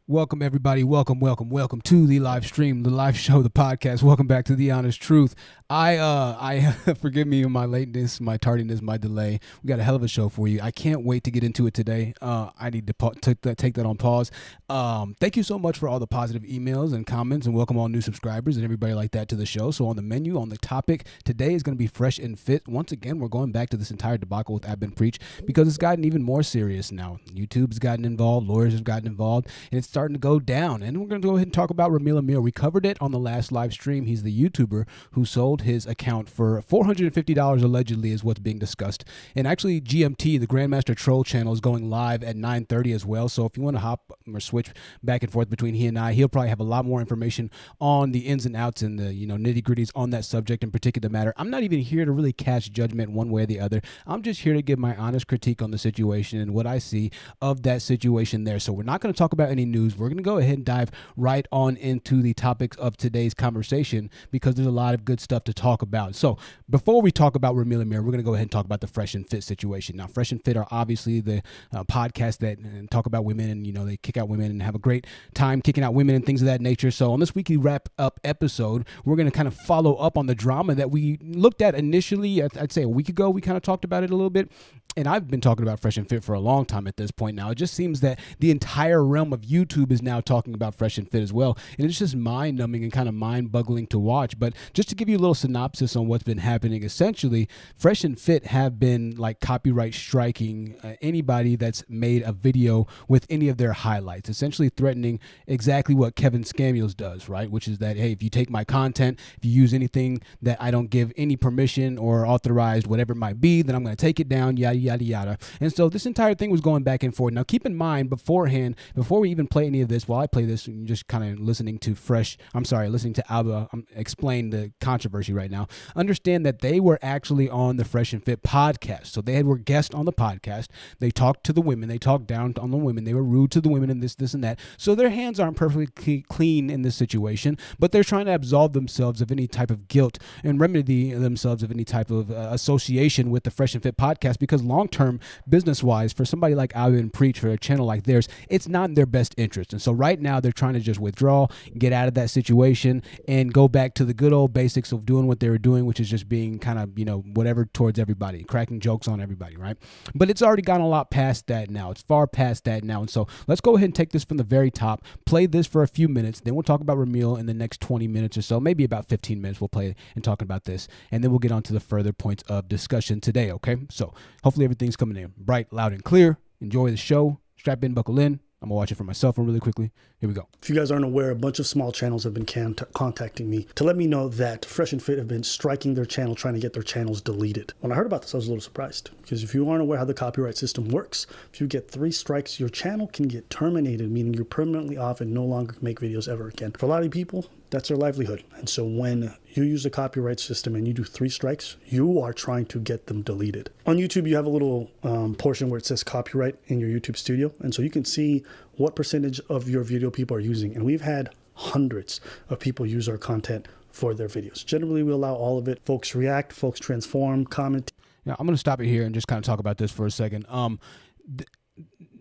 Welcome, everybody. Welcome to the live stream, the live show, the podcast. Welcome back to The Honest Truth. I forgive me my lateness, my tardiness, my delay. We got a hell of a show for you. I can't wait to get into it today. I need to take that on pause. Thank you so much for all the positive emails and comments, and welcome all new subscribers and everybody like that to the show. So on the menu, on the topic today is going to be Fresh and Fit. Once again, we're going back to this entire debacle with Ab and Preach because it's gotten even more serious now. YouTube's gotten involved, lawyers have gotten involved, and it's starting to go down. And we're going to go ahead and talk about Ramil Amyr. We covered it on the last live stream. He's the YouTuber who sold his account for $450 allegedly is what's being discussed. And actually GMT, the Grandmaster Troll channel, is going live at 9:30 as well. So if you want to hop or switch back and forth between he and I, he'll probably have a lot more information on the ins and outs and the nitty gritties on that subject in particular matter. I'm not even here to really cast judgment one way or the other. I'm just here to give my honest critique on the situation and what I see of that situation there. So we're not going to talk about any news. We're going to go ahead and dive right on into the topics of today's conversation because there's a lot of good stuff to talk about. So before we talk about Ramil Amyr, we're going to go ahead and talk about the Fresh and Fit situation. Now, Fresh and Fit are obviously the podcast that talk about women and, they kick out women and have a great time kicking out women and things of that nature. So on this weekly wrap up episode, we're going to kind of follow up on the drama that we looked at initially. I'd say a week ago, we kind of talked about it a little bit. And I've been talking about Fresh and Fit for a long time at this point now. It just seems that the entire realm of YouTube is now talking about Fresh and Fit as well. And it's just mind-numbing and kind of mind-boggling to watch. But just to give you a little synopsis on what's been happening, essentially, Fresh and Fit have been like copyright striking anybody that's made a video with any of their highlights, essentially threatening exactly what Kevin Samuels does, right? Which is that, hey, if you take my content, if you use anything that I don't give any permission or authorized, whatever it might be, then I'm going to take it down, yada, yada. And so this entire thing was going back and forth. Now, keep in mind beforehand, before we even play any of this, while I play this, and you're just kind of listening to Alba explain the controversy right now, understand that they were actually on the Fresh and Fit podcast. So they were guests on the podcast. They talked to the women. They talked down on the women. They were rude to the women and this and that. So their hands aren't perfectly clean in this situation, but they're trying to absolve themselves of any type of guilt and remedy themselves of any type of association with the Fresh and Fit podcast, because long-term, business-wise, for somebody like Ab and Preach, for a channel like theirs, it's not in their best interest. And so right now, they're trying to just withdraw, get out of that situation, and go back to the good old basics of doing what they were doing, which is just being kind of, whatever towards everybody, cracking jokes on everybody, right? But it's already gone a lot past that now. It's far past that now. And so let's go ahead and take this from the very top, play this for a few minutes, then we'll talk about Ramil in the next 20 minutes or so, maybe about 15 minutes we'll play and talk about this, and then we'll get on to the further points of discussion today, okay? So hopefully everything's coming in bright, loud, and clear. Enjoy the show. Strap in, buckle in. I'm going to watch it for myself really quickly. Here we go. If you guys aren't aware, a bunch of small channels have been contacting me to let me know that Fresh and Fit have been striking their channel, trying to get their channels deleted. When I heard about this, I was a little surprised, because if you aren't aware how the copyright system works, if you get 3 strikes, your channel can get terminated, meaning you're permanently off and no longer can make videos ever again. For a lot of people, that's their livelihood. And so when you use the copyright system and you do 3 strikes, you are trying to get them deleted. On YouTube, you have a little portion where it says copyright in your YouTube studio. And so you can see what percentage of your video people are using. And we've had hundreds of people use our content for their videos. Generally, we allow all of it. Folks react, folks transform, comment. Now, I'm going to stop it here and just kind of talk about this for a second.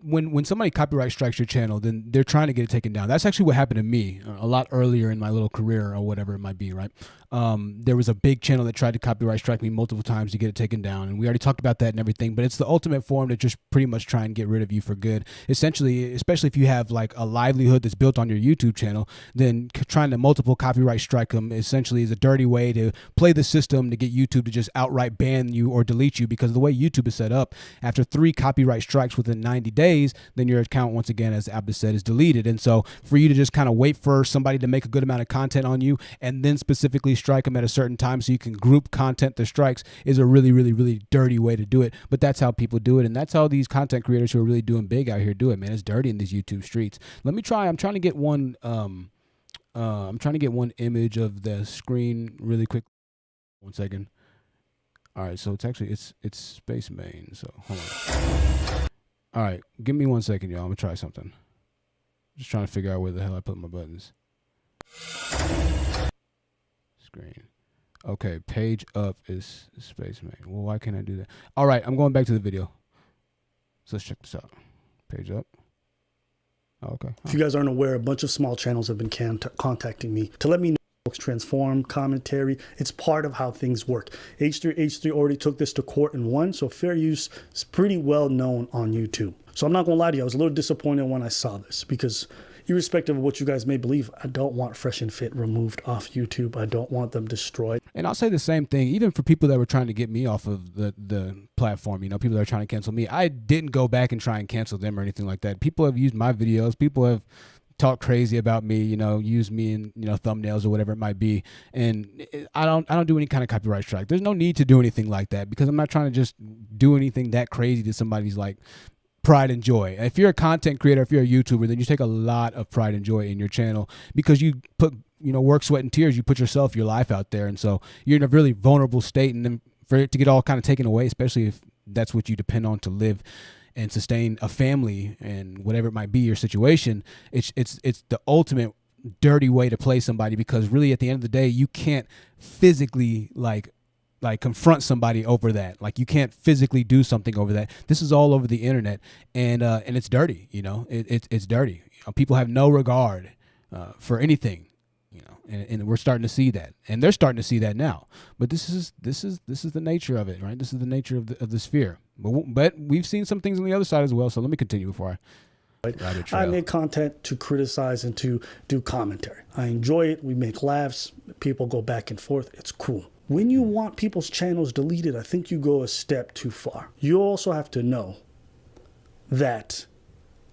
When somebody copyright strikes your channel, then they're trying to get it taken down. That's actually what happened to me a lot earlier in my little career or whatever it might be, right? There was a big channel that tried to copyright strike me multiple times to get it taken down, and we already talked about that and everything, but it's the ultimate form to just pretty much try and get rid of you for good. Essentially, especially if you have like a livelihood that's built on your YouTube channel, then trying to multiple copyright strike them essentially is a dirty way to play the system to get YouTube to just outright ban you or delete you, because the way YouTube is set up, after 3 copyright strikes within 90 days, then your account, once again, as Abba said, is deleted. And so for you to just kind of wait for somebody to make a good amount of content on you and then specifically strike them at a certain time so you can group content that strikes is a really, really, really dirty way to do it. But that's how people do it. And that's how these content creators who are really doing big out here do it, man. It's dirty in these YouTube streets. Let me try. I'm trying to get one. I'm trying to get one image of the screen really quick. 1 second. All right. So it's actually, it's Space Main. So hold on. All right. Give me 1 second, y'all. I'm going to try something. Just trying to figure out where the hell I put my buttons. Screen. Okay, page up is Space Main. Well, why can't I do that? All right, I'm going back to the video. So let's check this out. Page up. Okay. If you guys aren't aware, a bunch of small channels have been contacting me to let me know transform commentary. It's part of how things work. H3 already took this to court and won, so fair use is pretty well known on YouTube. So I'm not gonna lie to you, I was a little disappointed when I saw this, because irrespective of what you guys may believe, I don't want Fresh and Fit removed off YouTube. I don't want them destroyed. And I'll say the same thing, even for people that were trying to get me off of the platform, you know, people that are trying to cancel me. I didn't go back and try and cancel them or anything like that. People have used my videos. People have talked crazy about me, you know, use me in, you know, thumbnails or whatever it might be. And I don't do any kind of copyright strike. There's no need to do anything like that, because I'm not trying to just do anything that crazy to somebody's like pride and joy. If you're a content creator, if you're a YouTuber, then you take a lot of pride and joy in your channel, because you put, you know, work, sweat, and tears. You put yourself, your life out there. And so you're in a really vulnerable state. And then for it to get all kind of taken away, especially if that's what you depend on to live and sustain a family and whatever it might be your situation, it's the ultimate dirty way to play somebody, because really at the end of the day, you can't physically like confront somebody over that. Like, you can't physically do something over that. This is all over the internet, and it's dirty. You know, it's dirty. You know, people have no regard for anything. You know, and we're starting to see that, and they're starting to see that now. But this is the nature of it, right? This is the nature of the sphere. But we've seen some things on the other side as well. So let me continue before I make content to criticize and to do commentary. I enjoy it. We make laughs. People go back and forth. It's cool. When you want people's channels deleted, I think you go a step too far. You also have to know that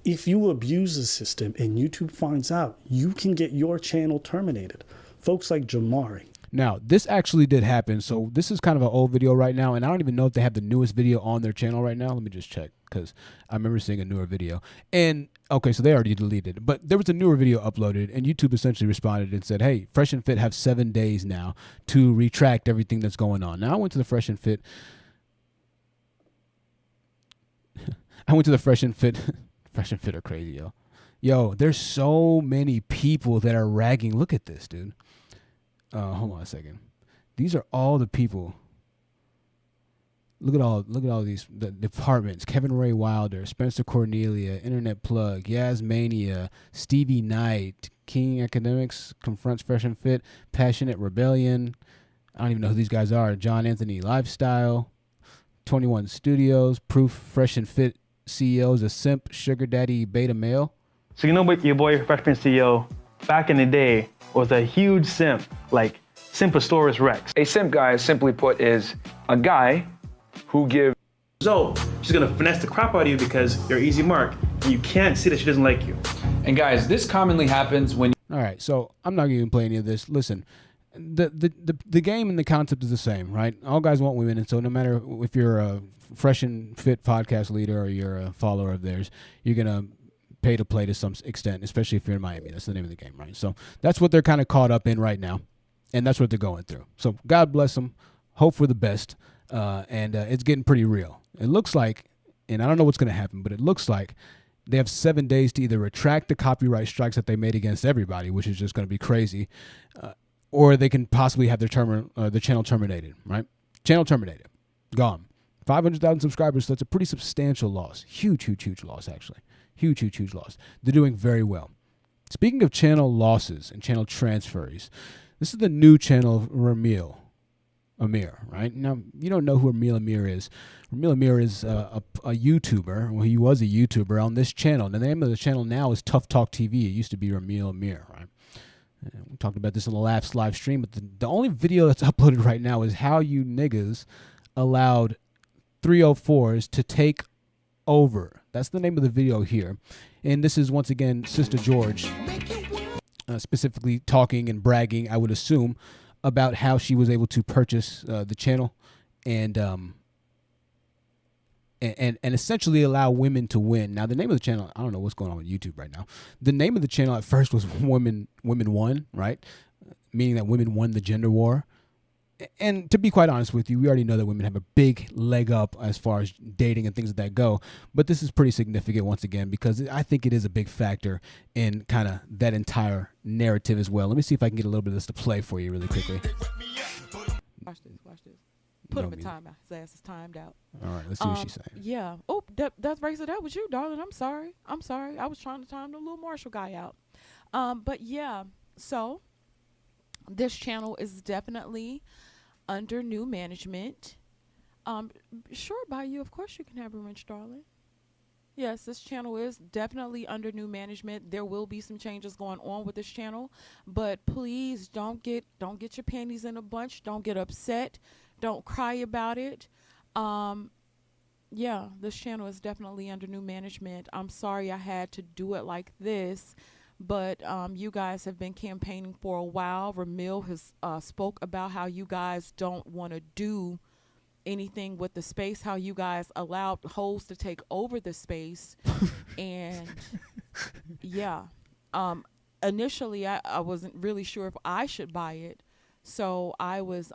if you abuse the system and YouTube finds out, you can get your channel terminated. Folks like Jamari. Now, this actually did happen. So this is kind of an old video right now, and I don't even know if they have the newest video on their channel right now. Let me just check, because I remember seeing a newer video. And okay, so they already deleted it, but there was a newer video uploaded, and YouTube essentially responded and said, hey, Fresh and Fit have 7 days now to retract everything that's going on. Now, I went to the Fresh and Fit. Fresh and Fit are crazy, yo. Yo, there's so many people that are ragging. Look at this, dude. Hold on a second. These are all the people. Look at all these the departments. Kevin Ray Wilder, Spencer Cornelia, Internet Plug, Yasmania, Stevie Knight, King Academics confronts Fresh and Fit, Passionate Rebellion. I don't even know who these guys are. John Anthony Lifestyle, 21 Studios, Proof Fresh and Fit CEOs, a simp, sugar daddy, beta male. So you know what, your boy Freshman CEO back in the day was a huge simp, like Simposaurus Rex. A simp, guys, simply put, is a guy who gives. So she's gonna finesse the crap out of you because you're an easy mark, and you can't see that she doesn't like you. And guys, this commonly happens when. All right, so I'm not going to play any of this. Listen, the game and the concept is the same, right? All guys want women, and so no matter if you're a Fresh and Fit podcast leader or you're a follower of theirs, you're gonna pay to play to some extent, especially if you're in Miami. That's the name of the game, right? So that's what they're kind of caught up in right now, and that's what they're going through. So God bless them. Hope for the best, and it's getting pretty real. It looks like, and I don't know what's going to happen, but it looks like they have 7 days to either retract the copyright strikes that they made against everybody, which is just going to be crazy, or they can possibly have their channel terminated, right? Channel terminated. Gone. 500,000 subscribers, so that's a pretty substantial loss. Huge loss, actually. Huge loss. They're doing very well. Speaking of channel losses and channel transfers, this is the new channel of Ramil Amir, right? Now, you don't know who Ramil Amir is. Ramil Amir is a YouTuber. Well, he was a YouTuber on this channel. The name of the channel now is Tough Talk TV. It used to be Ramil Amir, right? We talked about this in the last live stream, but the only video that's uploaded right now is how you niggas allowed 304s to take over. That's the name of the video here. And this is once again Sister George specifically talking and bragging, I would assume, about how she was able to purchase the channel and essentially allow women to win. Now, the name of the channel, I don't know what's going on with YouTube right now. The name of the channel at first was Women Won, right? Meaning that women won the gender war. And to be quite honest with you, we already know that women have a big leg up as far as dating and things like that go. But this is pretty significant once again, because I think it is a big factor in kind of that entire narrative as well. Let me see if I can get a little bit of this to play for you really quickly. Watch this. Put him in timeout. His ass is timed out. All right, let's see what she's saying. Yeah. Oh, that's Razor. That was you, darling. I'm sorry. I was trying to time the little Marshall guy out. But yeah. So this channel is definitely under new management. Sure, Bayou, of course you can have a wrench, darling. Yes, this channel is definitely under new management. There will be some changes going on with this channel, but please don't get your panties in a bunch. Don't get upset. Don't cry about it. Yeah, this channel is definitely under new management. I'm sorry I had to do it like this, but you guys have been campaigning for a while. Ramil has spoke about how you guys don't want to do anything with the space, how you guys allowed hoes to take over the space. And yeah, initially I wasn't really sure if I should buy it, so I was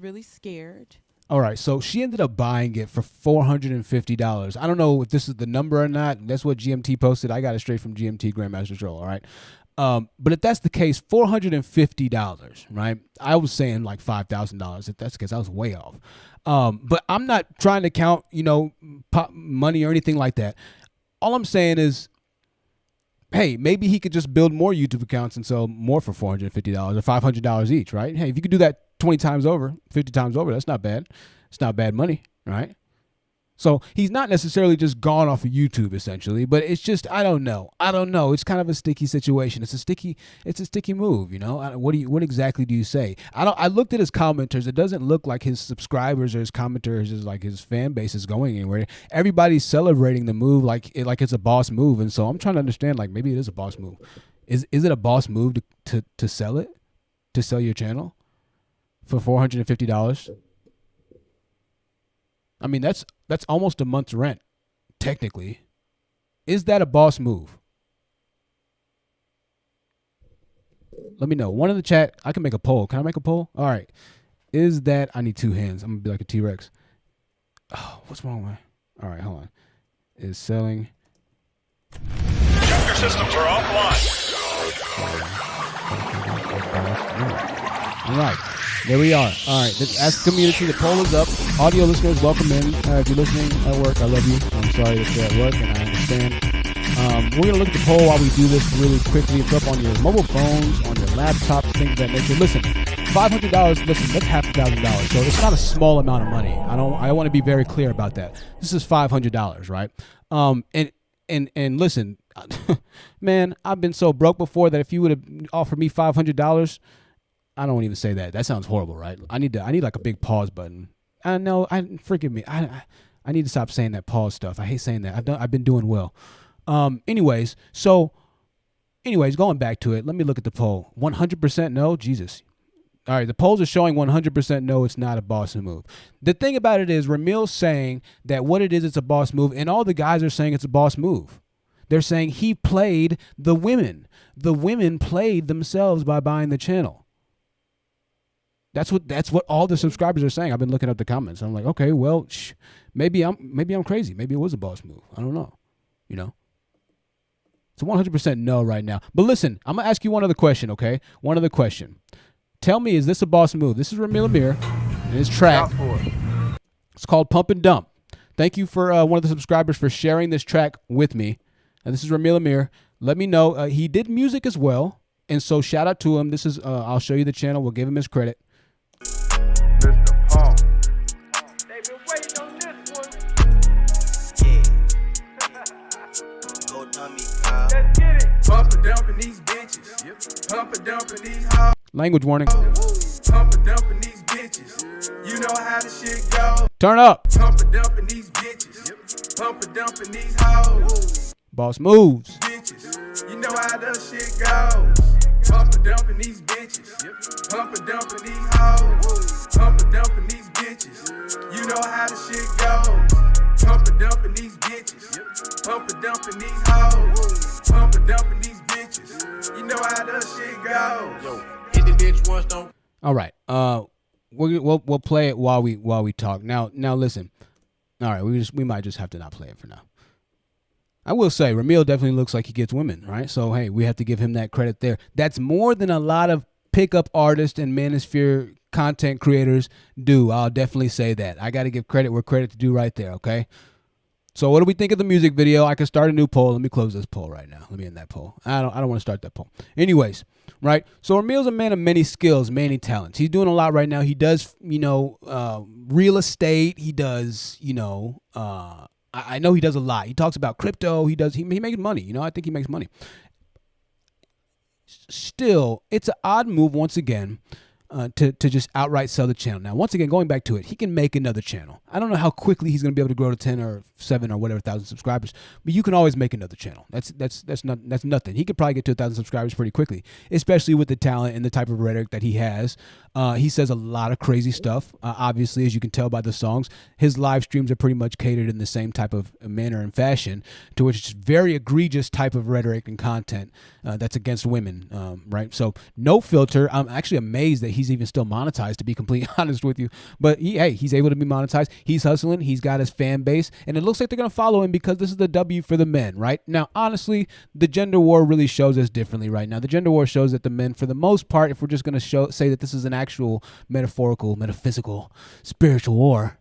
really scared. All right, so she ended up buying it for $450. I don't know if this is the number or not. That's what GMT posted. I got it straight from GMT Grandmaster Troll. All right. But if that's the case, $450, right? I was saying like $5,000. If that's the case, I was way off. But I'm not trying to count, pop money or anything like that. All I'm saying is, hey, maybe he could just build more YouTube accounts and sell more for $450 or $500 each, right? Hey, if you could do that 20 times over, 50 times over, that's not bad. It's not bad money, right? So he's not necessarily just gone off of YouTube essentially, but it's just, I don't know. It's kind of a sticky situation. It's a sticky move, What exactly do you say? I looked at his commenters. It doesn't look like his subscribers or his commenters is like his fan base is going anywhere. Everybody's celebrating the move like it's a boss move. And so I'm trying to understand, like, maybe it is a boss move. Is it a boss move to sell it? To sell your channel for $450? I mean, that's almost a month's rent, technically. Is that a boss move? Let me know. One in the chat. I can make a poll. Can I make a poll? All right. Is that... I need two hands. I'm going to be like a T-Rex. Oh, what's wrong with... All right, hold on. Is selling... Your systems are offline. All right. There we are. All right. Ask the community. The poll is up. Audio listeners, welcome in. If you're listening at work, I love you. I'm sorry that you're at work, and I understand. We're going to look at the poll while we do this really quickly. It's up on your mobile phones, on your laptops, things of that nature. Listen, $500, listen, that's $500,000. So it's not a small amount of money. I want to be very clear about that. This is $500, right? And listen, man, I've been so broke before that if you would have offered me $500, I don't even say that. That sounds horrible, right? I need like a big pause button. I know. Forgive me. I need to stop saying that pause stuff. I hate saying that. I've been doing well. Anyways, going back to it. Let me look at the poll. 100% no. Jesus. All right. The polls are showing 100% no. It's not a boss move. The thing about it is Ramil's saying that what it is, it's a boss move, and all the guys are saying it's a boss move. They're saying he played the women. The women played themselves by buying the channel. That's what all the subscribers are saying. I've been looking up the comments. I'm like, okay, well, maybe I'm crazy. Maybe it was a boss move. I don't know. It's a 100% no right now. But listen, I'm gonna ask you one other question, okay? One other question. Tell me, is this a boss move? This is Ramil Amir and his track. It's called Pump and Dump. Thank you for one of the subscribers for sharing this track with me. And this is Ramil Amir. Let me know. He did music as well, and so shout out to him. This is I'll show you the channel. We'll give him his credit. Mr. Paul. They've been waiting on this one. Go dummy, pal. Let's get it. Pump and dumping these bitches. Yep. Pump and dumping these hoes. Language warning. Pump and dumping these bitches. You know how the shit go. Turn up. Pump and dumping these bitches. Yep. Pump and dumping these hoes. Boss moves. Bitches. You know how the shit goes. Pump and dumping these bitches. Yep. Pump and dumping these hoes. Pump and dumping these bitches. You know how the shit goes. Pump and dumping these bitches. Yep. Pump and dumping these hoes. Pump and dumping these bitches. You know how the shit goes. Yo, hit the bitch once, don't. All right. We'll play it while we talk. Now listen. All right, we might just have to not play it for now. I will say Ramil definitely looks like he gets women, right? So hey, we have to give him that credit there. That's more than a lot of pickup artists and Manosphere content creators do. I'll definitely say that. I got to give credit where credit's due right there, okay? So what do we think of the music video? I can start a new poll. Let me close this poll right now. Let me end that poll. I don't want to start that poll. Anyways, right? So Ramil's a man of many skills, many talents. He's doing a lot right now. He does, real estate. He does, I know he does a lot. He talks about crypto. He makes money. I think he makes money. Still, it's an odd move once again to just outright sell the channel. Now, once again, going back to it, he can make another channel. I don't know how quickly he's going to be able to grow to 10 or 7 or whatever thousand subscribers, but you can always make another channel. That's nothing. He could probably get to 1,000 subscribers pretty quickly, especially with the talent and the type of rhetoric that he has. He says a lot of crazy stuff. Obviously, as you can tell by the songs, his live streams are pretty much catered in the same type of manner and fashion, to which it's very egregious type of rhetoric and content that's against women, right? So no filter. I'm actually amazed that he's even still monetized, to be completely honest with you. But he's able to be monetized. He's hustling. He's got his fan base, and it looks like they're going to follow him because this is the W for the men, right? Now, honestly, the gender war really shows us differently right now. The gender war shows that the men, for the most part, if we're just going to say that this is an actual metaphorical, metaphysical, spiritual war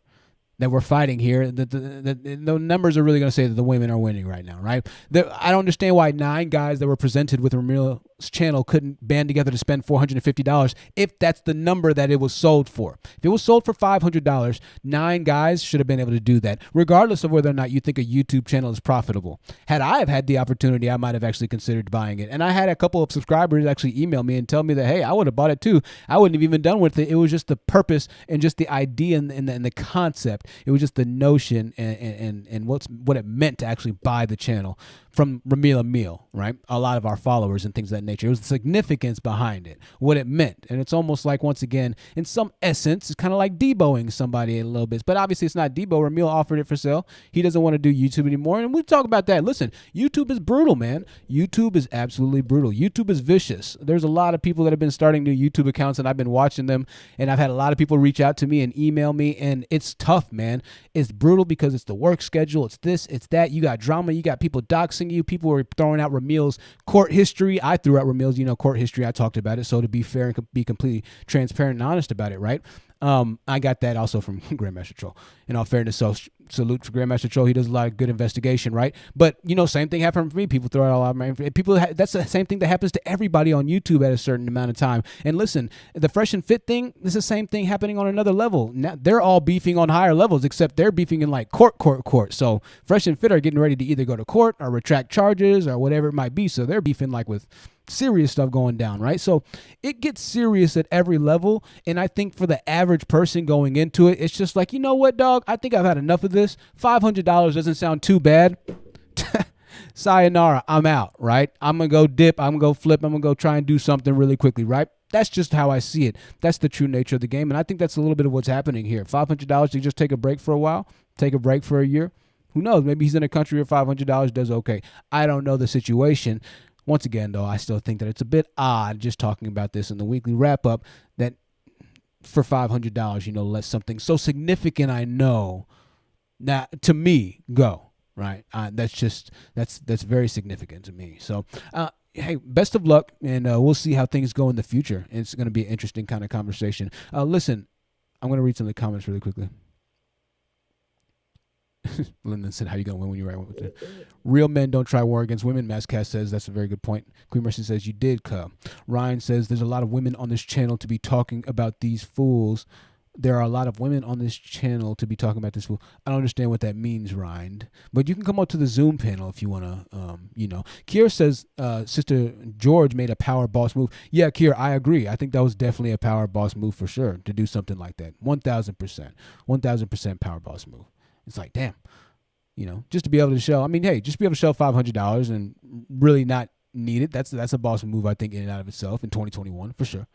that we're fighting here, the numbers are really going to say that the women are winning right now, right? I don't understand why 9 guys that were presented with Ramil's channel couldn't band together to spend $450 if that's the number that it was sold for. If it was sold for $500, 9 guys should have been able to do that, regardless of whether or not you think a YouTube channel is profitable. Had I have had the opportunity, I might have actually considered buying it. And I had a couple of subscribers actually email me and tell me that, hey, I would have bought it too. I wouldn't have even done with it. It was just the purpose and just the idea and the concept. It was just the notion and what it meant to actually buy the channel from Ramil Amir, right? A lot of our followers and things of that nature. It was the significance behind it, what it meant. And it's almost like, once again, in some essence, it's kind of like Deboing somebody a little bit. But obviously it's not Debo. Ramil offered it for sale. He doesn't want to do YouTube anymore. And we talk about that. Listen, YouTube is brutal, man. YouTube is absolutely brutal. YouTube is vicious. There's a lot of people that have been starting new YouTube accounts, and I've been watching them. And I've had a lot of people reach out to me and email me. And it's tough, man. It's brutal because it's the work schedule. It's this, it's that. You got drama. You got people doxing you. People were throwing out Ramil's court history. I threw out Ramil's, court history. I talked about it. So to be fair and be completely transparent and honest about it, right? I got that also from Grandmaster Troll. In all fairness, so salute to Grandmaster Troll. He does a lot of good investigation, right? But same thing happened for me. People throw out a lot of my people. That's the same thing that happens to everybody on YouTube at a certain amount of time. And listen, the Fresh and Fit thing, this is the same thing happening on another level. Now they're all beefing on higher levels, except they're beefing in like court. So Fresh and Fit are getting ready to either go to court or retract charges or whatever it might be. So they're beefing like with serious stuff going down, right? So it gets serious at every level. And I think for the average person going into it, it's just like, you know what, dog? I think I've had enough of this. $500 doesn't sound too bad. Sayonara, I'm out, right? I'm going to go dip. I'm going to go flip. I'm going to go try and do something really quickly, right? That's just how I see it. That's the true nature of the game. And I think that's a little bit of what's happening here. $500 to just take a break for a while, take a break for a year. Who knows? Maybe he's in a country where $500 does okay. I don't know the situation. Once again, though, I still think that it's a bit odd just talking about this in the weekly wrap-up that for $500, let something so significant I know that to me go, right? That's very significant to me. So, hey, best of luck, and we'll see how things go in the future. It's going to be an interesting kind of conversation. Listen, I'm going to read some of the comments really quickly. Lyndon said, how you going to win when you write with it? Real men don't try war against women. Mascast says, that's a very good point. Queen Mercy says, you did, cuh. Ryan says, there's a lot of women on this channel to be talking about these fools. There are a lot of women on this channel to be talking about this fool. I don't understand what that means, Ryan. But you can come up to the Zoom panel if you want to, Kier says, Sister George made a power boss move. Yeah, Kier, I agree. I think that was definitely a power boss move for sure to do something like that. 1,000%. 1,000% power boss move. It's like, damn, just to be able to show. I mean, hey, just be able to show $500 and really not need it. That's a boss move, I think, in and out of itself in 2021, for sure.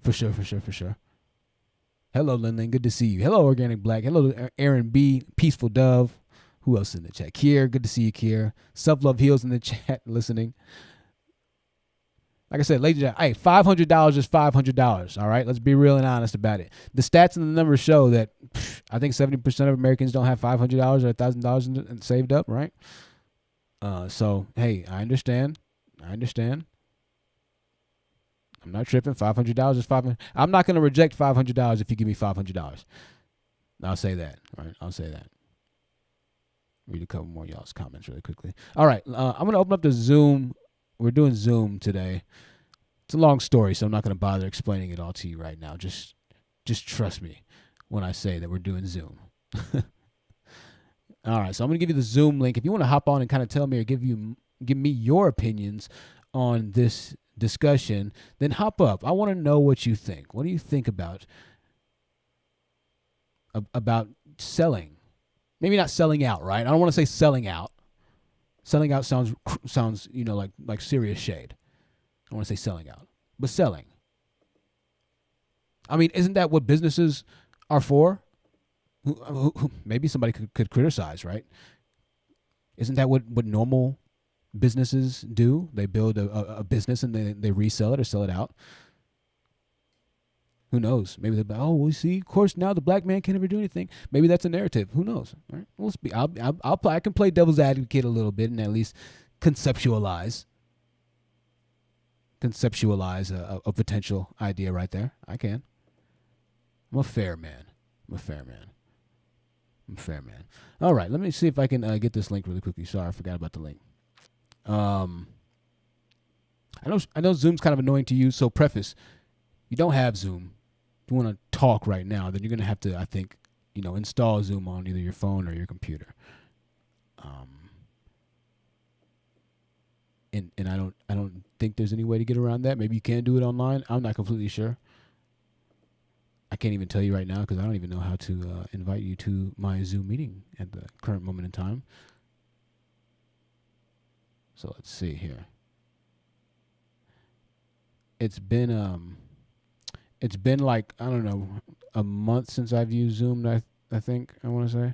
For sure. Hello, Lindley. Good to see you. Hello, Organic Black. Hello, Aaron B. Peaceful Dove. Who else in the chat? Kier. Good to see you, Kier. Self-Love Heals in the chat listening. Like I said, ladies and gentlemen, hey, $500 is $500, all right? Let's be real and honest about it. The stats and the numbers show that I think 70% of Americans don't have $500 or $1,000 saved up, right? So, hey, I understand. I'm not tripping. $500 is $500. I'm not going to reject $500 if you give me $500. I'll say that. All right, I'll say that. Read a couple more y'all's comments really quickly. All right, I'm going to open up the Zoom. We're doing Zoom today. It's a long story, so I'm not going to bother explaining it all to you right now. Just trust me when I say that we're doing Zoom. All right, so I'm going to give you the Zoom link. If you want to hop on and kind of tell me or give me your opinions on this discussion, then hop up. I want to know what you think. What do you think about selling? Maybe not selling out, right? I don't want to say selling out. Selling out sounds like serious shade. I want to say selling out, but selling. I mean, isn't that what businesses are for? Maybe somebody could criticize, right? Isn't that what normal businesses do? They build a business and they resell it or sell it out. Who knows? Maybe they'll be, oh, we see. Of course, now the black man can't ever do anything. Maybe that's a narrative. Who knows? All right? We'll speak. I can play devil's advocate a little bit and at least conceptualize a potential idea right there. I can. I'm a fair man. All right, let me see if I can get this link really quickly. Sorry, I forgot about the link. I know Zoom's kind of annoying to use, so preface, you don't have Zoom. If you want to talk right now, then you're going to have to, I think, install Zoom on either your phone or your computer. And I don't think there's any way to get around that. Maybe you can do it online. I'm not completely sure. I can't even tell you right now because I don't even know how to invite you to my Zoom meeting at the current moment in time. So let's see here. It's been like, I don't know, a month since I've used Zoom, I think I want to say.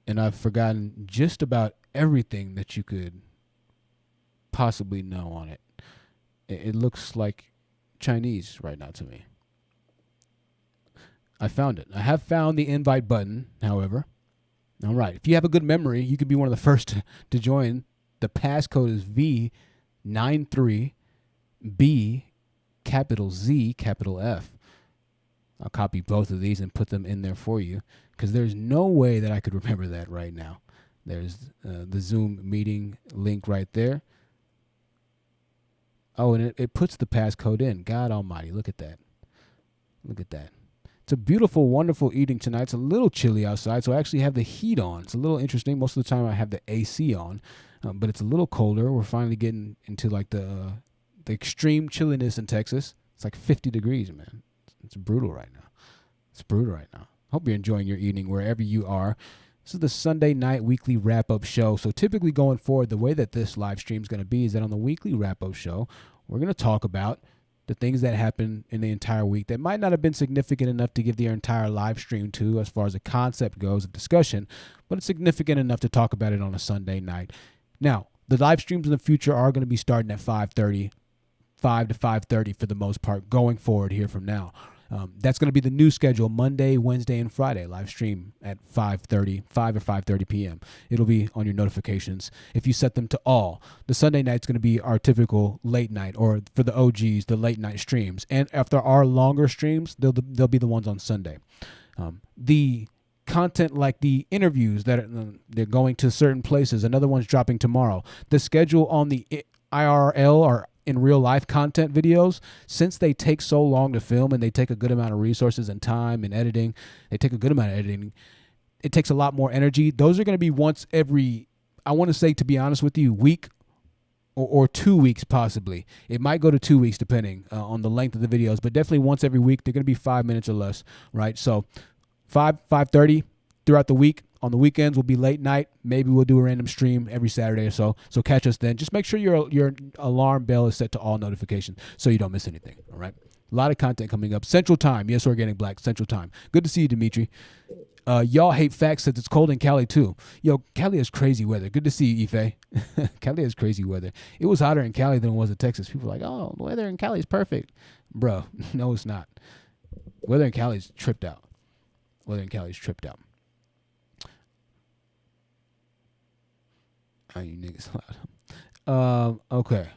And I've forgotten just about everything that you could possibly know on it. It looks like Chinese right now to me. I found it. I have found the invite button, however. All right. If you have a good memory, you could be one of the first to join. The passcode is V93B, capital Z, capital F. I'll copy both of these and put them in there for you because there's no way that I could remember that right now. There's the Zoom meeting link right there. Oh, and it puts the passcode in. God almighty, look at that. Look at that. It's a beautiful, wonderful evening tonight. It's a little chilly outside, so I actually have the heat on. It's a little interesting. Most of the time I have the AC on, but it's a little colder. We're finally getting into like the extreme chilliness in Texas. It's like 50 degrees, man. It's brutal right now. Hope you're enjoying your evening wherever you are. This is the Sunday night weekly wrap-up show. So typically going forward, the way that this live stream is going to be is that on the weekly wrap-up show, we're going to talk about the things that happen in the entire week that might not have been significant enough to give the entire live stream to as far as a concept goes of discussion, but it's significant enough to talk about it on a Sunday night. Now, the live streams in the future are going to be starting at 5:30, 5 to 5:30 for the most part going forward here from now. That's going to be the new schedule, Monday, Wednesday, and Friday, live stream at 5 or 5:30 p.m. It'll be on your notifications if you set them to all. The Sunday night's going to be our typical late night, or for the OGs, the late night streams. And after our longer streams, they'll be the ones on Sunday. The content like the interviews that they're going to certain places, another one's dropping tomorrow. The schedule on the IRL or in real life content videos, since they take so long to film and they take a good amount of resources and time and editing, it takes a lot more energy. Those are going to be once every, I want to say, to be honest with you, week or 2 weeks possibly. It might go to 2 weeks depending on the length of the videos, but definitely once every week. They're going to be 5 minutes or less, right? So 5:30 throughout the week. On the weekends, we'll be late night. Maybe we'll do a random stream every Saturday or so. So catch us then. Just make sure your alarm bell is set to all notifications so you don't miss anything, all right? A lot of content coming up. Central Time. Yes, Organic Black. Central Time. Good to see you, Dimitri. Y'all hate facts since it's cold in Cali, too. Yo, Cali has crazy weather. Good to see you, Ife. Cali has crazy weather. It was hotter in Cali than it was in Texas. People are like, oh, the weather in Cali is perfect. Bro, no, it's not. Weather in Cali is tripped out. Oh, you niggas loud. Okay.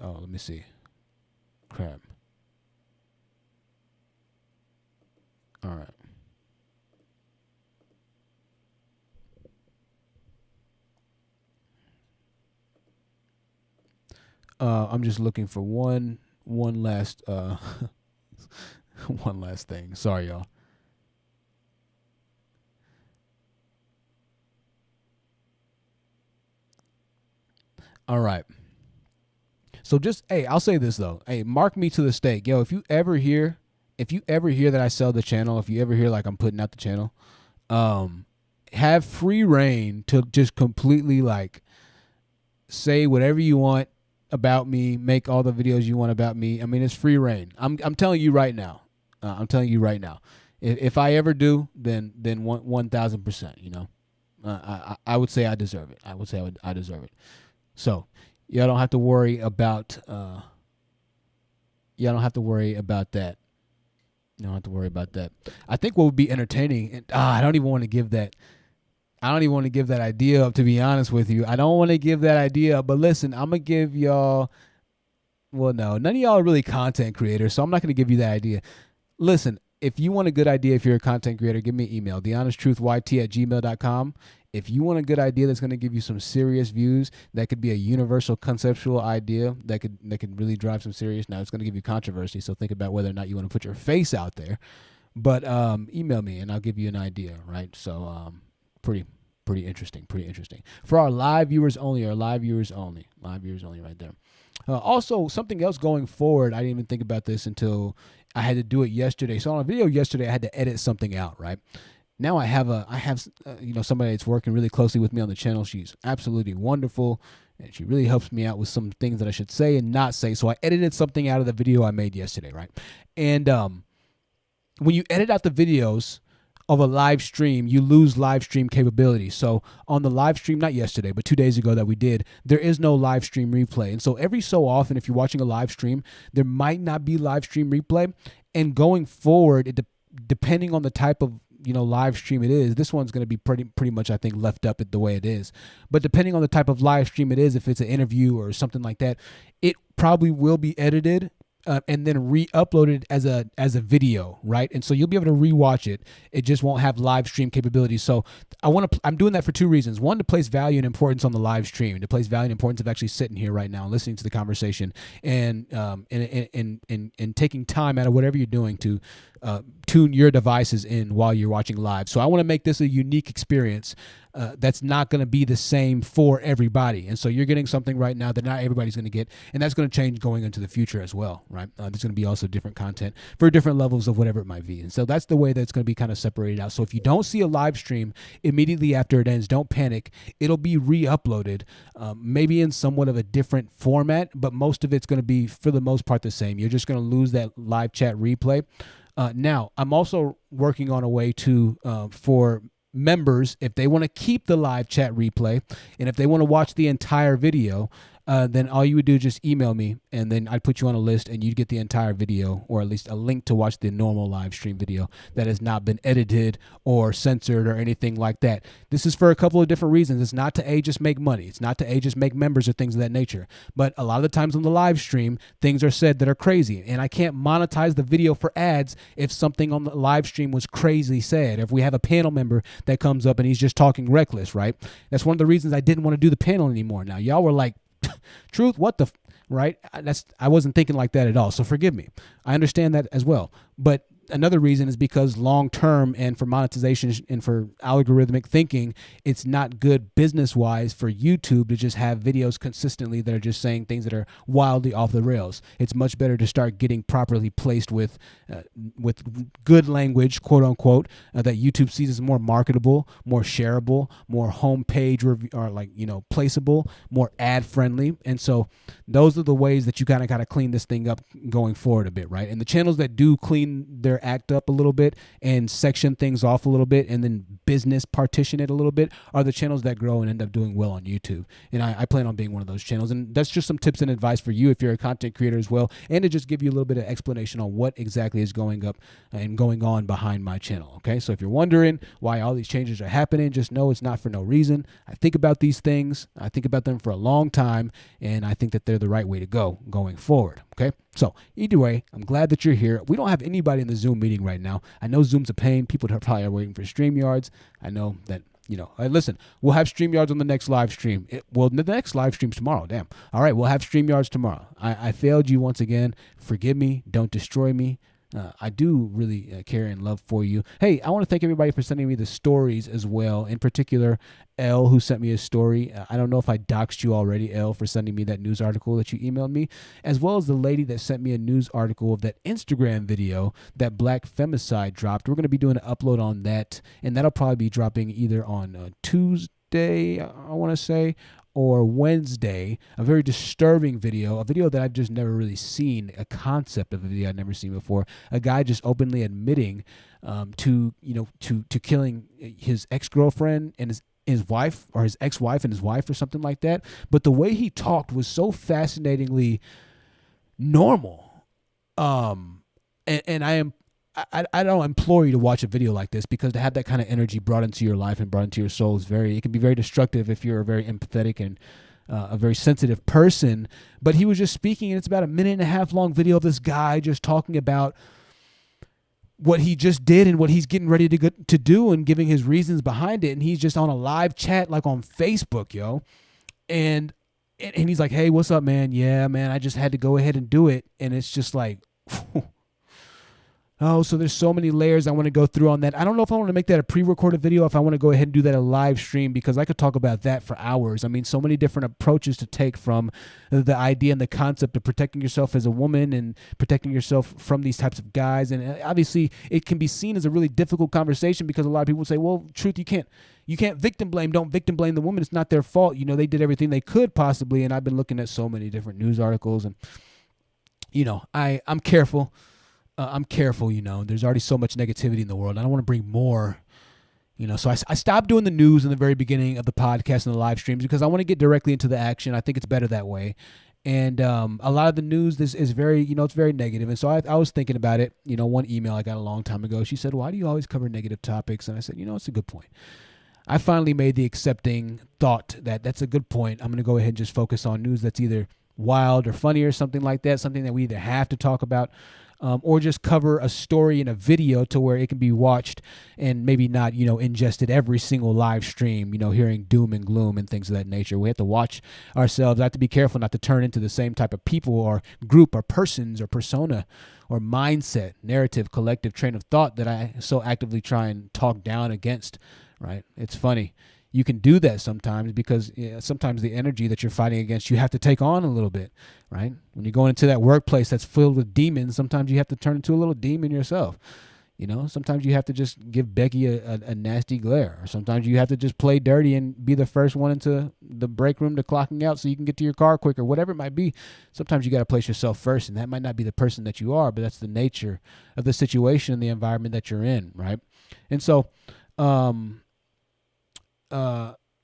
Oh, let me see. Crap. All right. I'm just looking for one last one last thing. Sorry, y'all. All right. So just, hey, I'll say this though. Hey, mark me to the stake. Yo, if you ever hear that I sell the channel, if you ever hear like I'm putting out the channel, have free reign to just completely like say whatever you want about me, make all the videos you want about me. I mean, it's free reign. I'm telling you right now. I'm telling you right now. If I ever do, then 1,000%. You know, I would say I deserve it. I would say I deserve it. So y'all don't have to worry about. Y'all don't have to worry about that. You don't have to worry about that. I think what would be entertaining, and I don't even want to give that. I don't even want to give that idea up, to be honest with you. I don't want to give that idea up, but listen, I'm going to give y'all, well, no, none of y'all are really content creators, so I'm not going to give you that idea. Listen, if you want a good idea, if you're a content creator, give me an email, thehonesttruthYT@gmail.com. If you want a good idea that's going to give you some serious views, that could be a universal conceptual idea that could really drive some serious. Now, it's going to give you controversy, so think about whether or not you want to put your face out there. But email me, and I'll give you an idea, right? So, pretty interesting. For our live viewers only right there. Also, something else going forward, I didn't even think about this until I had to do it yesterday. So on a video yesterday, I had to edit something out, right? Now I have somebody that's working really closely with me on the channel. She's absolutely wonderful, and she really helps me out with some things that I should say and not say. So I edited something out of the video I made yesterday, right? And when you edit out the videos of a live stream, you lose live stream capability. So on the live stream, not yesterday, but 2 days ago that we did, there is no live stream replay. And so every so often, if you're watching a live stream, there might not be live stream replay. And going forward, depending on the type of live stream it is, this one's going to be pretty much, I think, left up the way it is. But depending on the type of live stream it is, if it's an interview or something like that, it probably will be edited and then re-uploaded as a video, right? And so you'll be able to rewatch it. It just won't have live stream capabilities. So I'm doing that for two reasons. One, to place value and importance on the live stream, to place value and importance of actually sitting here right now and listening to the conversation, and taking time out of whatever you're doing to tune your devices in while you're watching live. So I want to make this a unique experience that's not going to be the same for everybody. And so you're getting something right now that not everybody's going to get, and that's going to change going into the future as well, right? There's going to be also different content for different levels of whatever it might be. And so that's the way that it's going to be kind of separated out. So if you don't see a live stream immediately after it ends, don't panic. It'll be re-uploaded, maybe in somewhat of a different format, but most of it's going to be, for the most part, the same. You're just going to lose that live chat replay. Now, I'm also working on a way for members, if they want to keep the live chat replay and if they want to watch the entire video, then all you would do is just email me, and then I'd put you on a list and you'd get the entire video, or at least a link to watch the normal live stream video that has not been edited or censored or anything like that. This is for a couple of different reasons. It's not to just make money. It's not to just make members or things of that nature. But a lot of the times on the live stream, things are said that are crazy, and I can't monetize the video for ads if something on the live stream was crazy said. If we have a panel member that comes up and he's just talking reckless, right? That's one of the reasons I didn't want to do the panel anymore. Now, y'all were like, Truth, what the right? I wasn't thinking like that at all. So forgive me. I understand that as well. But another reason is because long term and for monetization and for algorithmic thinking, it's not good business wise for YouTube to just have videos consistently that are just saying things that are wildly off the rails. It's much better to start getting properly placed with good language, quote unquote, that YouTube sees as more marketable, more shareable, more homepage or placeable, more ad friendly. And so those are the ways that you kind of got to clean this thing up going forward a bit, right? And the channels that do clean their act up a little bit and section things off a little bit and then business partition it a little bit are the channels that grow and end up doing well on YouTube. And I plan on being one of those channels. And that's just some tips and advice for you if you're a content creator as well, and to just give you a little bit of explanation on what exactly is going up and going on behind my channel. Okay, so if you're wondering why all these changes are happening, just know it's not for no reason. I think about these things. I think about them for a long time, and I think that they're the right way to go going forward. Okay, so either way, I'm glad that you're here. We don't have anybody in the Zoom meeting right now. I know Zoom's a pain. People are probably waiting for StreamYards. I know that, listen, we'll have StreamYards on the next live stream. The next live stream's tomorrow. Damn. All right, we'll have StreamYards tomorrow. I failed you once again. Forgive me. Don't destroy me. I do really care and love for you. Hey, I want to thank everybody for sending me the stories as well. In particular, Elle, who sent me a story. I don't know if I doxed you already, Elle, for sending me that news article that you emailed me, as well as the lady that sent me a news article of that Instagram video that Black Femicide dropped. We're going to be doing an upload on that, and that'll probably be dropping either on Tuesday, I want to say, or Wednesday. A very disturbing video, a video that I've just never really seen, a concept of a video I've never seen before. A guy just openly admitting to killing his ex-girlfriend and his wife, or his ex-wife and his wife, or something like that. But the way he talked was so fascinatingly normal. And I don't implore you to watch a video like this, because to have that kind of energy brought into your life and brought into your soul it can be very destructive if you're a very empathetic and a very sensitive person. But he was just speaking, and it's about a 1.5 minute long video of this guy just talking about what he just did and what he's getting ready to do, and giving his reasons behind it. And he's just on a live chat, like on Facebook, yo. And he's like, hey, what's up, man? Yeah, man, I just had to go ahead and do it. And it's just like, oh, so there's so many layers I want to go through on that. I don't know if I want to make that a pre-recorded video, if I want to go ahead and do that a live stream, because I could talk about that for hours. I mean, so many different approaches to take from the idea and the concept of protecting yourself as a woman and protecting yourself from these types of guys. And obviously, it can be seen as a really difficult conversation, because a lot of people say, well, truth, you can't victim blame. Don't victim blame the woman. It's not their fault. They did everything they could possibly. And I've been looking at so many different news articles, and, I'm careful. I'm careful, there's already so much negativity in the world. I don't want to bring more, so I stopped doing the news in the very beginning of the podcast and the live streams, because I want to get directly into the action. I think it's better that way. And a lot of the news is very, it's very negative. And so I was thinking about it. One email I got a long time ago, she said, why do you always cover negative topics? And I said, it's a good point. I finally made the accepting thought that that's a good point. I'm going to go ahead and just focus on news that's either wild or funny or something like that, something that we either have to talk about, or just cover a story in a video to where it can be watched and maybe not, ingested every single live stream, hearing doom and gloom and things of that nature. We have to watch ourselves. I have to be careful not to turn into the same type of people or group or persons or persona or mindset, narrative, collective train of thought that I so actively try and talk down against, right? It's funny. You can do that sometimes, because sometimes the energy that you're fighting against, you have to take on a little bit, right? When you're going into that workplace that's filled with demons, sometimes you have to turn into a little demon yourself. Sometimes you have to just give Becky a nasty glare, or sometimes you have to just play dirty and be the first one into the break room to clocking out so you can get to your car quicker, whatever it might be. Sometimes you got to place yourself first, and that might not be the person that you are, but that's the nature of the situation and the environment that you're in, right? And so,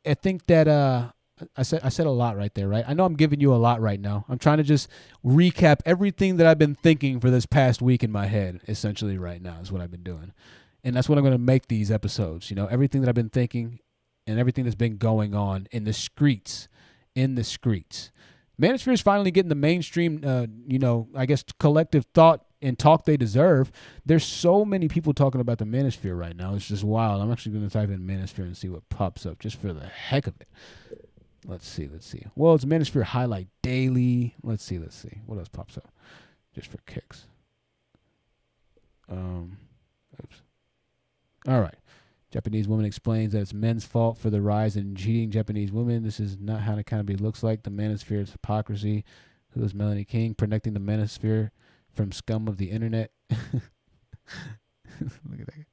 I think that I said a lot right there, right? I know I'm giving you a lot right now. I'm trying to just recap everything that I've been thinking for this past week in my head, essentially right now is what I've been doing. And that's what I'm going to make these episodes, everything that I've been thinking and everything that's been going on in the streets. Manosphere is finally getting the mainstream, I guess, collective thought and talk they deserve. There's so many people talking about the Manosphere right now. It's just wild. I'm actually going to type in Manosphere and see what pops up just for the heck of it. Let's see. Well, it's Manosphere Highlight Daily. Let's see. What else pops up? Just for kicks. Oops. All right. Japanese woman explains that it's men's fault for the rise in cheating Japanese women. This is not how the economy looks like. The Manosphere's hypocrisy. Who is Melanie King? Protecting the Manosphere from scum of the internet. Look at that.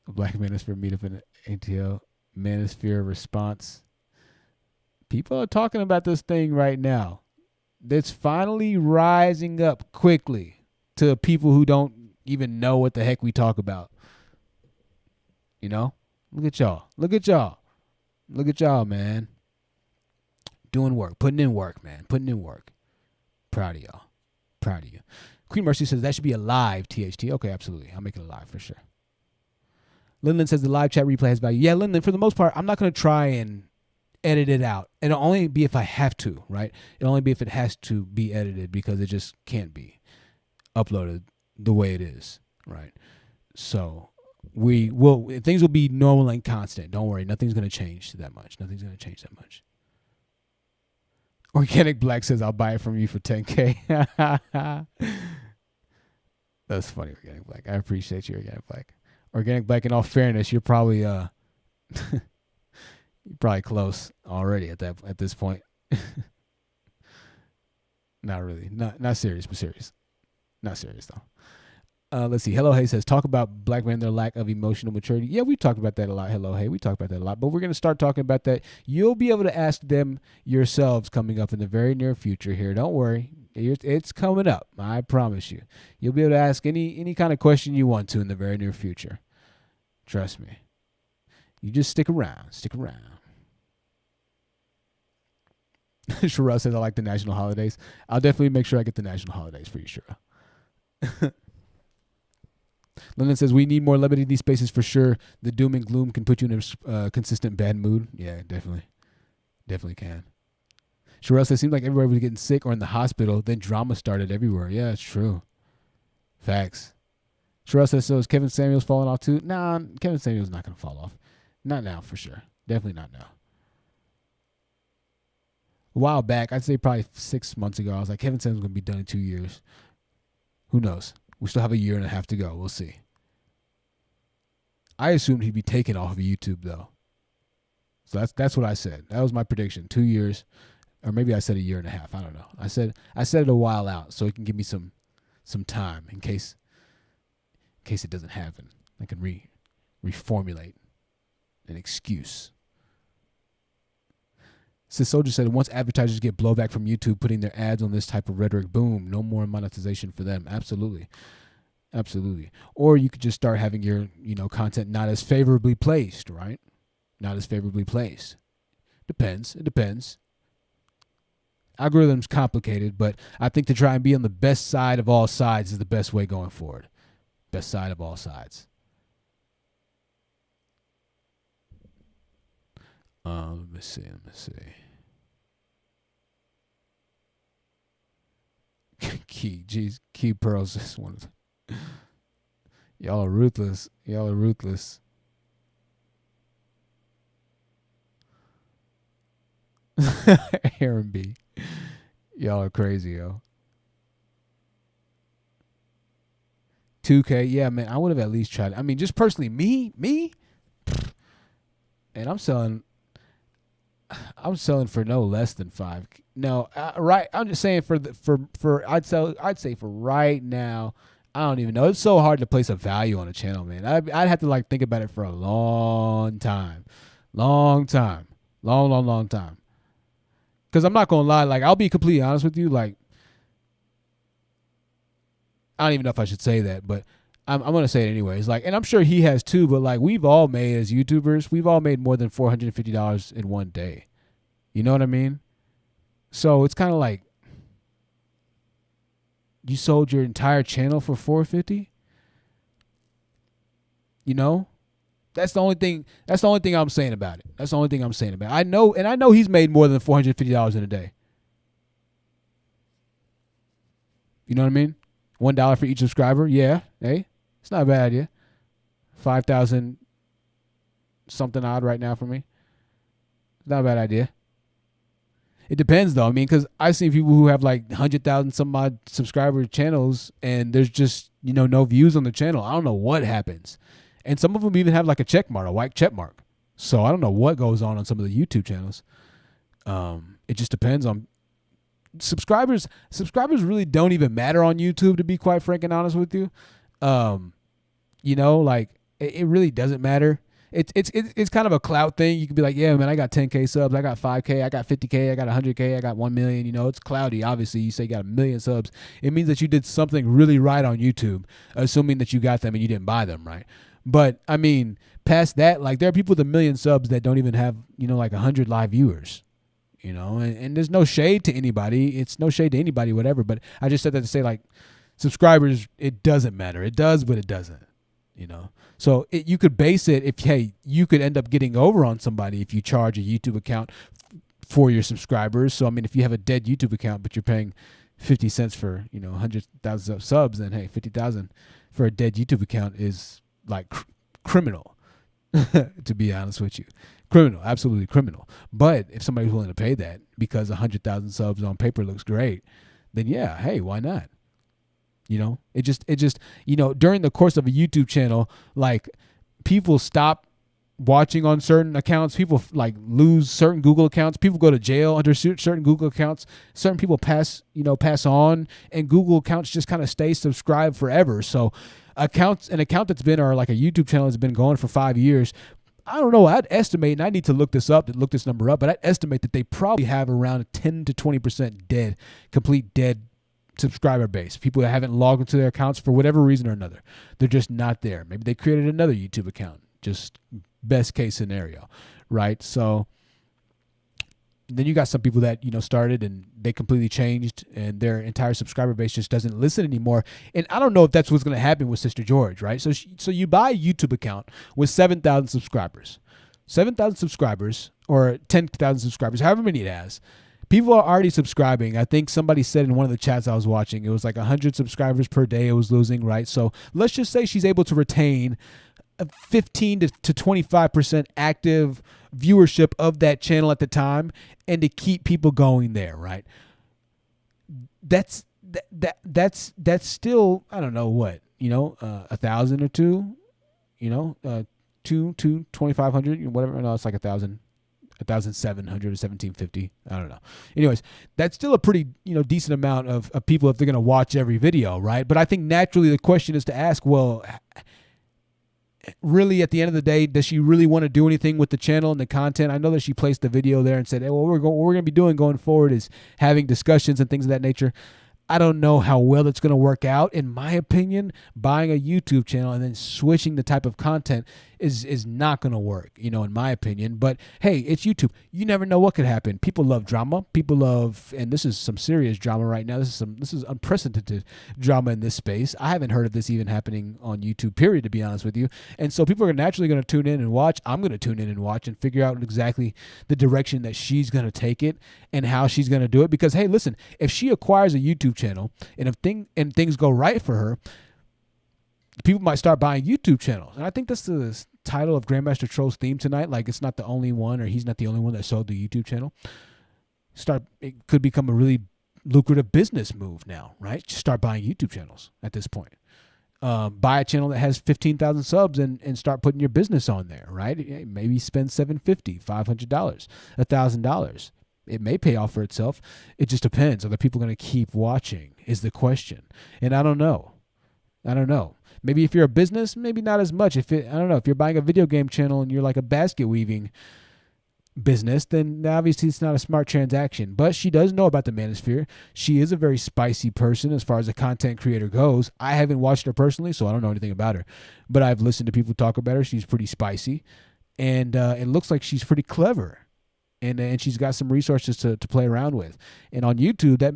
A Black Manosphere meetup in ATL. Manosphere response. People are talking about this thing right now. It's finally rising up quickly to people who don't even know what the heck we talk about. Look at y'all, man. Doing work, putting in work, man. Proud of y'all. Proud of you. Queen Mercy says that should be a live THT. Okay, absolutely. I'll make it a live for sure. Linlin says the live chat replay has value. Yeah, Linlin, for the most part, I'm not going to try and edit it out. It'll only be if I have to, right? It'll only be if it has to be edited, because it just can't be uploaded the way it is, right? So things will be normal and constant. Don't worry, nothing's gonna change that much. Organic Black says, "I'll buy it from you for 10K." That's funny, Organic Black. I appreciate you, Organic Black. Organic Black, in all fairness, you're probably you're probably close already at this point. Not really. Not serious, but serious. Not serious though. Let's see. Hello Hey says, talk about black men and their lack of emotional maturity. Yeah, we talked about that a lot. Hello Hey, we talked about that a lot. But we're going to start talking about that. You'll be able to ask them yourselves coming up in the very near future here. Don't worry. It's coming up. I promise you. You'll be able to ask any kind of question you want to in the very near future. Trust me. You just stick around. Stick around. Sherelle says, I like the national holidays. I'll definitely make sure I get the national holidays for you, Sherelle. Lennon says, we need more levity in these spaces for sure. The doom and gloom can put you in a consistent bad mood. Yeah, definitely. Definitely can. Sherelle says, seems like everybody was getting sick or in the hospital. Then drama started everywhere. Yeah, it's true. Facts. Sherelle says, so is Kevin Samuels falling off too? Nah, Kevin Samuels not going to fall off. Not now, for sure. Definitely not now. A while back, I'd say probably 6 months ago, I was like, Kevin Samuels going to be done in 2 years. Who knows? We still have a year and a half to go. We'll see. I assumed he'd be taken off of YouTube, though. So that's what I said. That was my prediction. 2 years. Or maybe I said a year and a half. I don't know. I said it a while out so it can give me some time in case it doesn't happen. I can reformulate an excuse. So Soldier said, once advertisers get blowback from YouTube putting their ads on this type of rhetoric, boom, no more monetization for them. Absolutely. Absolutely. Or you could just start having your, content not as favorably placed, right? Not as favorably placed. Depends. It depends. Algorithm's complicated, but I think to try and be on the best side of all sides is the best way going forward. Best side of all sides. Let me see. Key Pearls just wanted. Y'all are ruthless. Aaron B. Y'all are crazy, yo. 2K, yeah, man. I would have at least tried. I mean, just personally, me, and I'm selling for no less than 5. No, right. I'm just saying I'd say for right now, I don't even know. It's so hard to place a value on a channel, man. I'd have to think about it for a long time. Long time. Because I'm not going to lie. I'll be completely honest with you. I don't even know if I should say that, but I'm going to say it anyways. And I'm sure he has too, but we've all made, as YouTubers, we've all made more than $450 in one day. You know what I mean? So it's kind of like you sold your entire channel for $450. That's the only thing I'm saying about it. I know he's made more than $450 in a day. You know what I mean? $1 for each subscriber. Yeah. Hey, it's not a bad idea. 5,000 something odd right now for me. It's not a bad idea. It depends though. I mean, because I've seen people who have 100,000 some odd subscriber channels and there's just, no views on the channel. I don't know what happens. And some of them even have a check mark, a white check mark. So I don't know what goes on some of the YouTube channels. It just depends on subscribers. Subscribers really don't even matter on YouTube, to be quite frank and honest with you. It really doesn't matter. It's kind of a clout thing. You could be like, yeah, man, I got 10K subs, I got 5K, I got 50K, I got 100K, I got 1 million. It's cloudy. Obviously, you say you got 1 million subs. It means that you did something really right on YouTube, assuming that you got them and you didn't buy them, right? But I mean, past that, there are people with 1 million subs that don't even have, 100 live viewers, and there's no shade to anybody. It's no shade to anybody, whatever. But I just said that to say subscribers, it doesn't matter. It does, but it doesn't. you know. So you could base it if, hey, you could end up getting over on somebody if you charge a YouTube account for your subscribers. So, I mean, if you have a dead YouTube account, but you're paying 50 cents for, 100,000 subs, then hey, 50,000 for a dead YouTube account is like criminal, to be honest with you. Criminal, absolutely criminal. But if somebody's willing to pay that because 100,000 subs on paper looks great, then yeah, hey, why not? It just, during the course of a YouTube channel, like, people stop watching on certain accounts. People like lose certain Google accounts. People go to jail under certain Google accounts. Certain people pass on, and Google accounts just kind of stay subscribed forever. So an account that's been, or like a YouTube channel that's been going for 5 years, I don't know, I'd estimate, and I need to look this number up, but I'd estimate that they probably have around 10 to 20% complete dead subscriber base. People that haven't logged into their accounts for whatever reason or another. They're just not there. Maybe they created another YouTube account. Just best case scenario, right? So then you got some people that, started and they completely changed and their entire subscriber base just doesn't listen anymore. And I don't know if that's what's going to happen with Sister George, right? So you buy a YouTube account with 7,000 subscribers, or 10,000 subscribers, however many it has. People are already subscribing. I think somebody said in one of the chats I was watching, it was like 100 subscribers per day it was losing, right? So let's just say she's able to retain a 15 to 25% active viewership of that channel at the time, and to keep people going there, right? That's still, I don't know what, 1,000 or two, 2,500, whatever. No, it's like 1,000. 1,700 or 1,750. I don't know. Anyways, that's still a pretty, decent amount of people if they're going to watch every video, right? But I think naturally the question is to ask, well, really at the end of the day, does she really want to do anything with the channel and the content? I know that she placed the video there and said, hey, well, what we're going to be doing going forward is having discussions and things of that nature. I don't know how well it's going to work out. In my opinion, buying a YouTube channel and then switching the type of content is not going to work, in my opinion. But hey, it's YouTube. You never know what could happen. People love drama. People love, and this is some serious drama right now. This is unprecedented drama in this space. I haven't heard of this even happening on YouTube, period, to be honest with you. And so people are naturally going to tune in and watch. I'm going to tune in and watch and figure out exactly the direction that she's going to take it and how she's going to do it. Because hey, listen, if she acquires a YouTube channel and things go right for her, people might start buying YouTube channels. And I think that's the title of Grandmaster Troll's theme tonight. Like, it's not the only one, or he's not the only one that sold the YouTube channel. It could become a really lucrative business move now, right? Just start buying YouTube channels at this point. Buy a channel that has 15,000 subs and start putting your business on there, right? Maybe spend $750, $500, $1,000. It may pay off for itself. It just depends. Are the people going to keep watching is the question. And I don't know. Maybe if you're a business, maybe not as much. I don't know. If you're buying a video game channel and you're like a basket weaving business, then obviously it's not a smart transaction. But she does know about the Manosphere. She is a very spicy person as far as a content creator goes. I haven't watched her personally, so I don't know anything about her. But I've listened to people talk about her. She's pretty spicy. And it looks like she's pretty clever. And she's got some resources to play around with. And on YouTube, that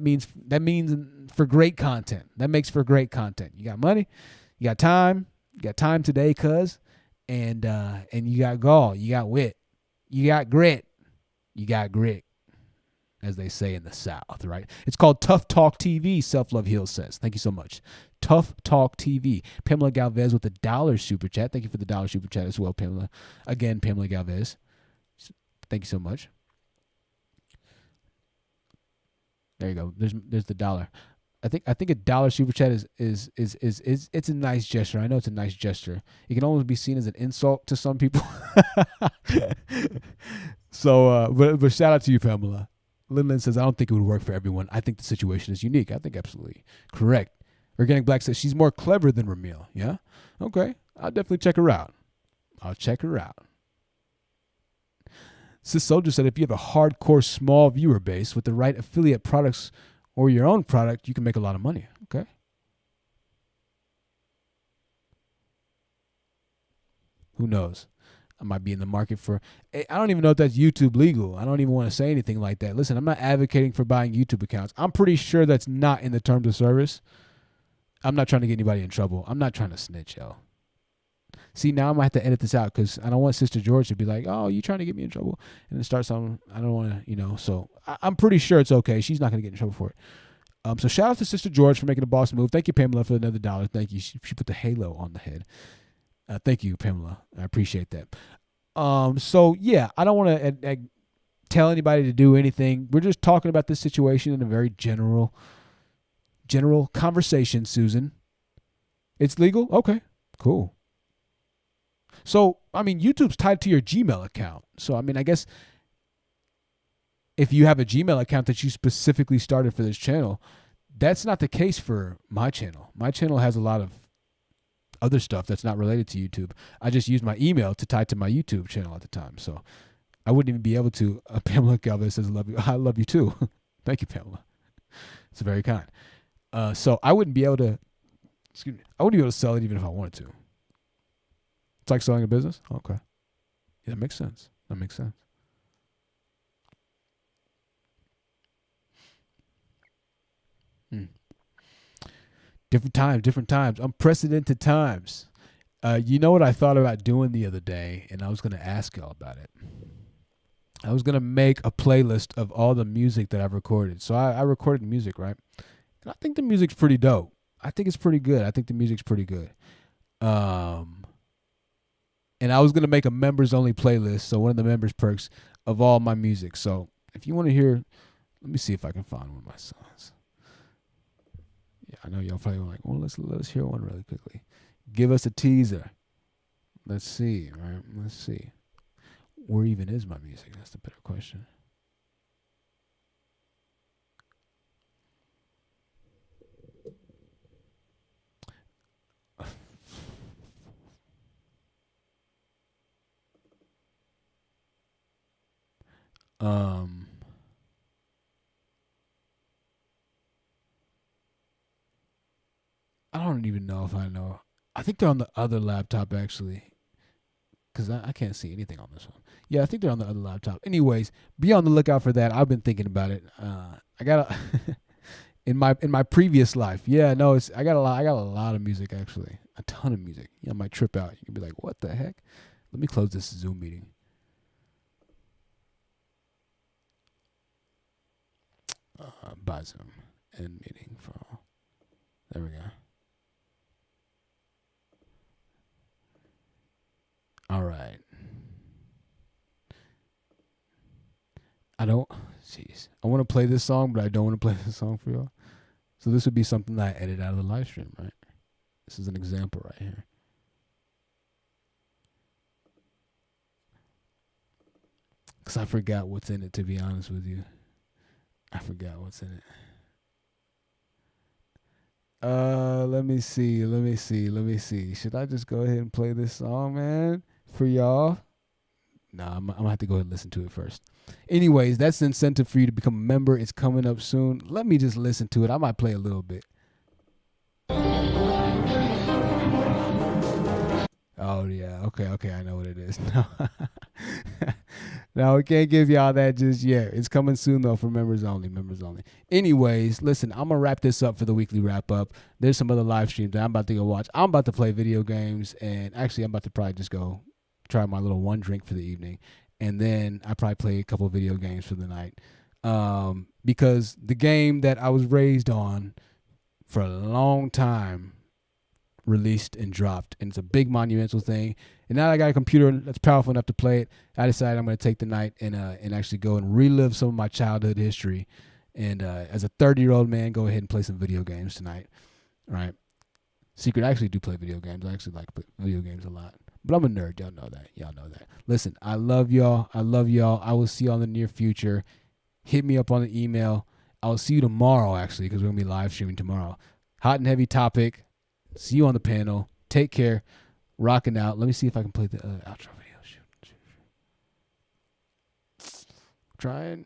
means for great content. That makes for great content. You got money, you got time today, cuz, and you got gall, you got wit, you got grit, as they say in the South, right? It's called Tough Talk TV, Self Love Heals says. Thank you so much. Tough Talk TV. Pamela Galvez with the $1 super chat. Thank you for the $1 super chat as well, Pamela. Again, Pamela Galvez. Thank you so much. There you go. There's the $1. I think a $1 super chat is it's a nice gesture. I know it's a nice gesture. It can almost be seen as an insult to some people. So, but shout out to you, Pamela. Linlin says, I don't think it would work for everyone. I think the situation is unique. I think absolutely correct. Organic Black says she's more clever than Ramil. Yeah. Okay. I'll definitely check her out. Sis Soldier said, if you have a hardcore small viewer base with the right affiliate products or your own product, you can make a lot of money. Okay. Who knows? I might be in the market for, I don't even know if that's YouTube legal. I don't even want to say anything like that. Listen, I'm not advocating for buying YouTube accounts. I'm pretty sure that's not in the terms of service. I'm not trying to get anybody in trouble. I'm not trying to snitch, yo. See, now I might have to edit this out because I don't want Sister George to be like, oh, you trying to get me in trouble and then start something. I don't want to, so I'm pretty sure it's okay. She's not going to get in trouble for it. So shout out to Sister George for making a boss move. Thank you, Pamela, for another $1. Thank you. She put the halo on the head. Thank you, Pamela. I appreciate that. So yeah, I don't want to tell anybody to do anything. We're just talking about this situation in a very general conversation, Susan. It's legal? Okay, cool. So, I mean, YouTube's tied to your Gmail account. So, I mean, I guess if you have a Gmail account that you specifically started for this channel, that's not the case for my channel. My channel has a lot of other stuff that's not related to YouTube. I just used my email to tie to my YouTube channel at the time. So I wouldn't even be able to. Pamela Galvez says, love you. I love you too. Thank you, Pamela. It's very kind. So I wouldn't be able to, I wouldn't be able to sell it even if I wanted to. It's like selling a business? Okay. Yeah, that makes sense. That makes sense. Different times, unprecedented times. You know what I thought about doing the other day, and I was going to ask y'all about it. I was going to make a playlist of all the music that I've recorded. So I recorded music, right? And I think the music's pretty dope. I think it's pretty good. I think the music's pretty good. And I was going to make a members-only playlist, so one of the members' perks of all my music. So if you want to hear, let me see if I can find one of my songs. Yeah, I know y'all probably like, well, let's hear one really quickly. Give us a teaser. Let's see, right? Let's see. Where even is my music? That's the better question. I don't even know if I know. I think they're on the other laptop actually, because I can't see anything on this one. Yeah, I think they're on the other laptop. Anyways, be on the lookout for that. I've been thinking about it. I got in my previous life. Yeah, no, I got a lot of music actually, a ton of music. I might trip out. You can be like, what the heck? Let me close this Zoom meeting. By Zoom end meeting for all. There we go. All right. I want to play this song, but I don't want to play this song for y'all. So this would be something that I edit out of the live stream, right? This is an example right here. Because I forgot what's in it, to be honest with you. I forgot what's in it. Let me see. Should I just go ahead and play this song, man, for y'all? Nah, I'm gonna have to go ahead and listen to it first. Anyways, that's the incentive for you to become a member. It's coming up soon. Let me just listen to it. I might play a little bit. Oh yeah, okay, I know what it is. No, we can't give y'all that just yet. It's coming soon though for members only. Anyways, listen, I'm gonna wrap this up for the weekly wrap up. There's some other live streams that I'm about to go watch. I'm about to play video games, and actually I'm about to probably just go try my little one drink for the evening, and then I probably play a couple of video games for the night. Because the game that I was raised on for a long time released and dropped, and it's a big monumental thing. And now that I got a computer that's powerful enough to play it, I decided I'm going to take the night and actually go and relive some of my childhood history. And as a 30-year-old man, go ahead and play some video games tonight. All right. Secret, I actually do play video games. I actually like video games a lot. But I'm a nerd. Y'all know that. Listen, I love y'all. I will see y'all in the near future. Hit me up on the email. I will see you tomorrow, actually, because we're going to be live streaming tomorrow. Hot and heavy topic. See you on the panel. Take care. Rocking out. Let me see if I can play the outro video. Shoot. Trying.